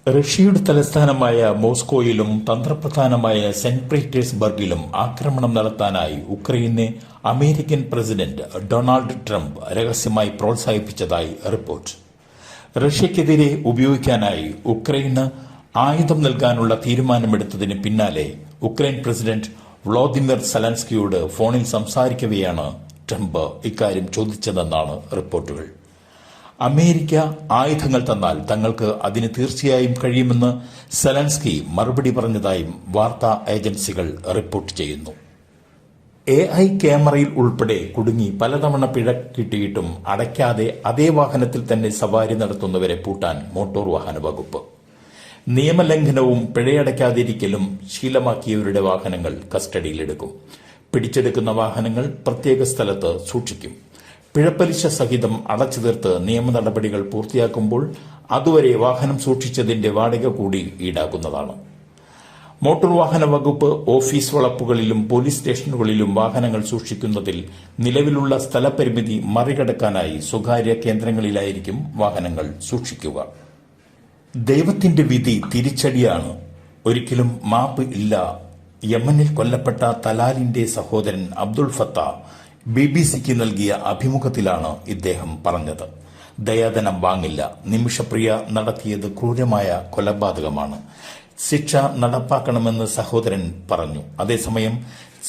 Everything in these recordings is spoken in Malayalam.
റഷ്യയുടെ തലസ്ഥാനമായ മോസ്കോയിലും തന്ത്രപ്രധാനമായ സെന്റ് പീറ്റേഴ്സ്ബർഗിലും ആക്രമണം നടത്താനായി ഉക്രൈനെ അമേരിക്കൻ പ്രസിഡന്റ് ഡൊണാൾഡ് ട്രംപ് രഹസ്യമായി പ്രോത്സാഹിപ്പിച്ചതായി റിപ്പോർട്ട്. റഷ്യക്കെതിരെ ഉപയോഗിക്കാനായി ഉക്രൈന് ആയുധം നൽകാനുള്ള തീരുമാനമെടുത്തതിന് പിന്നാലെ ഉക്രൈൻ പ്രസിഡന്റ് വ്ളാദിമിർ സെലൻസ്കിയോട് ഫോണിൽ സംസാരിക്കവെയാണ് ട്രംപ് ഇക്കാര്യം ചോദിച്ചതെന്നാണ് റിപ്പോർട്ടുകൾ. അമേരിക്ക ആയുധങ്ങൾ തന്നാൽ തങ്ങൾക്ക് അതിന് തീർച്ചയായും കഴിയുമെന്ന് സെലൻസ്കി മറുപടി പറഞ്ഞതായും വാർത്താ ഏജൻസികൾ റിപ്പോർട്ട് ചെയ്യുന്നു. AI ക്യാമറയിൽ ഉൾപ്പെടെ കുടുങ്ങി പലതവണ പിഴ കിട്ടിയിട്ടും അടയ്ക്കാതെ അതേ വാഹനത്തിൽ തന്നെ സവാരി നടത്തുന്നവരെ പൂട്ടാൻ മോട്ടോർ വാഹന വകുപ്പ്. നിയമലംഘനവും പിഴയടയ്ക്കാതിരിക്കലും ശീലമാക്കിയവരുടെ വാഹനങ്ങൾ കസ്റ്റഡിയിലെടുക്കും. പിടിച്ചെടുക്കുന്ന വാഹനങ്ങൾ പ്രത്യേക സ്ഥലത്ത് സൂക്ഷിക്കും. പിഴപ്പലിശ സഹിതം അടച്ചു തീർത്ത് നിയമ നടപടികൾ പൂർത്തിയാക്കുമ്പോൾ അതുവരെ വാഹനം സൂക്ഷിച്ചതിന്റെ വാടക കൂടി ഈടാക്കുന്നതാണ്. മോട്ടോർ വാഹന വകുപ്പ് ഓഫീസ് വളപ്പുകളിലും പോലീസ് സ്റ്റേഷനുകളിലും വാഹനങ്ങൾ സൂക്ഷിക്കുന്നതിൽ നിലവിലുള്ള സ്ഥലപരിമിതി മറികടക്കാനായി സ്വകാര്യ കേന്ദ്രങ്ങളിലായിരിക്കും വാഹനങ്ങൾ സൂക്ഷിക്കുക. ദൈവത്തിന്റെ വിധി തിരിച്ചടിയാണ്, ഒരിക്കലും മാപ്പ് ഇല്ല. യമനിൽ കൊല്ലപ്പെട്ട തലാലിന്റെ സഹോദരൻ അബ്ദുൾ ഫത്ത BBC-ക്ക് നൽകിയ അഭിമുഖത്തിലാണ് ഇദ്ദേഹം പറഞ്ഞത്. ദയാധനം വാങ്ങില്ല. നിമിഷപ്രിയ നടത്തിയത് ക്രൂരമായ കൊലപാതകമാണ്. ശിക്ഷ നടപ്പാക്കണമെന്ന് സഹോദരൻ പറഞ്ഞു. അതേസമയം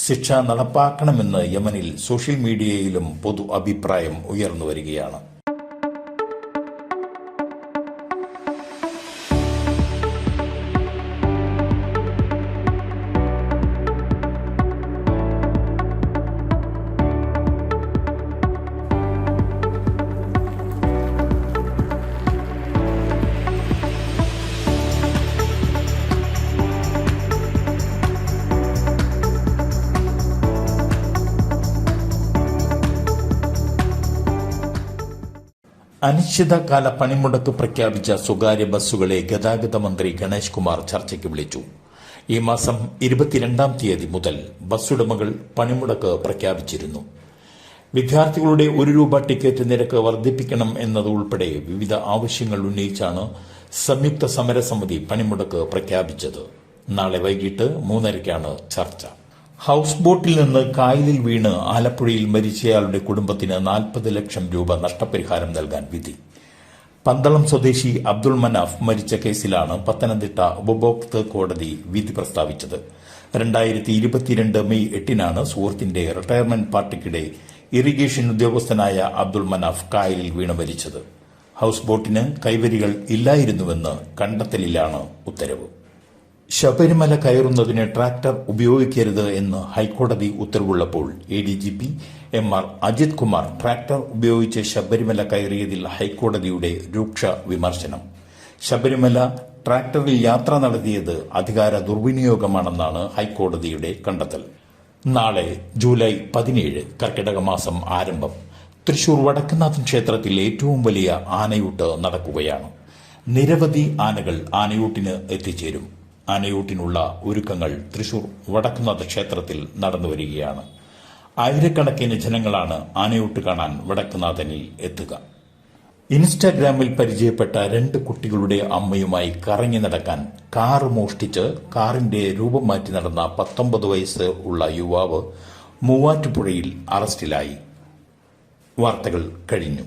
ശിക്ഷ നടപ്പാക്കണമെന്ന് യമനിൽ സോഷ്യൽ മീഡിയയിലും പൊതു അഭിപ്രായം ഉയർന്നുവരികയാണ്. അനിശ്ചിതകാല പണിമുടക്ക് പ്രഖ്യാപിച്ച സ്വകാര്യ ബസ്സുകളെ ഗതാഗത മന്ത്രി ഗണേഷ് കുമാർ ചർച്ചയ്ക്ക് വിളിച്ചു. ഈ മാസം 22-ാം തീയതി മുതൽ ബസ്സുടമകൾ പണിമുടക്ക് പ്രഖ്യാപിച്ചിരുന്നു. വിദ്യാർത്ഥികളുടെ ₹1 ടിക്കറ്റ് നിരക്ക് വർദ്ധിപ്പിക്കണം എന്നതുൾപ്പെടെ വിവിധ ആവശ്യങ്ങൾ ഉന്നയിച്ചാണ് സംയുക്ത സമരസമിതി പണിമുടക്ക് പ്രഖ്യാപിച്ചത്. നാളെ വൈകിട്ട് 3:30-ക്കാണ് ചർച്ച. ഹൌസ് ബോട്ടിൽ നിന്ന് കായലിൽ വീണ് ആലപ്പുഴയിൽ മരിച്ചയാളുടെ കുടുംബത്തിന് 40 ലക്ഷം രൂപ നഷ്ടപരിഹാരം നൽകാൻ വിധി. പന്തളം സ്വദേശി അബ്ദുൾ മനാഫ് മരിച്ച കേസിലാണ് പത്തനംതിട്ട ഉപഭോക്തൃ കോടതി വിധി പ്രസ്താവിച്ചത്. 2022 മെയ് 8-നാണ് സുഹൃത്തിന്റെ റിട്ടയർമെന്റ് പാർട്ടിക്കിടെ ഇറിഗേഷൻ ഉദ്യോഗസ്ഥനായ അബ്ദുൾ മനാഫ് കായലിൽ വീണ് മരിച്ചത്. ഹൌസ് ബോട്ടിന് കൈവരികൾ ഇല്ലായിരുന്നുവെന്ന് കണ്ടെത്തലിലാണ് ഉത്തരവ്. ശബരിമല കയറുന്നതിന് ട്രാക്ടർ ഉപയോഗിക്കരുത് എന്ന് ഹൈക്കോടതി ഉത്തരവുള്ളപ്പോൾ ADGP MR Ajith Kumar tractor ഉപയോഗിച്ച് ശബരിമല കയറിയതിൽ ഹൈക്കോടതിയുടെ രൂക്ഷ വിമർശനം. ശബരിമല ട്രാക്ടറിൽ യാത്ര നടത്തിയത് അധികാര ദുർവിനിയോഗമാണെന്നാണ് ഹൈക്കോടതിയുടെ കണ്ടെത്തൽ. നാളെ ജൂലൈ 17 കർക്കിടക മാസം ആരംഭം. തൃശൂർ വടക്കുംനാഥൻ ക്ഷേത്രത്തിൽ ഏറ്റവും വലിയ ആനയൂട്ട് നടക്കുകയാണ്. നിരവധി ആനകൾ ആനയൂട്ടിന് എത്തിച്ചേരും. ആനയൂട്ടിനുള്ള ഒരുക്കങ്ങൾ തൃശൂർ വടക്കുംനാഥ ക്ഷേത്രത്തിൽ നടന്നുവരികയാണ്. ആയിരക്കണക്കിന് ജനങ്ങളാണ് ആനയൂട്ട് കാണാൻ വടക്കുംനാഥനിൽ എത്തുക. ഇൻസ്റ്റാഗ്രാമിൽ പരിചയപ്പെട്ട 2 കുട്ടികളുടെ അമ്മയുമായി കറങ്ങി നടക്കാൻ കാറ് മോഷ്ടിച്ച് കാറിന്റെ രൂപം മാറ്റി നടന്ന 19 വയസ്സ് ഉള്ള യുവാവ് മൂവാറ്റുപുഴയിൽ അറസ്റ്റിലായി. വാർത്തകൾ കഴിഞ്ഞു.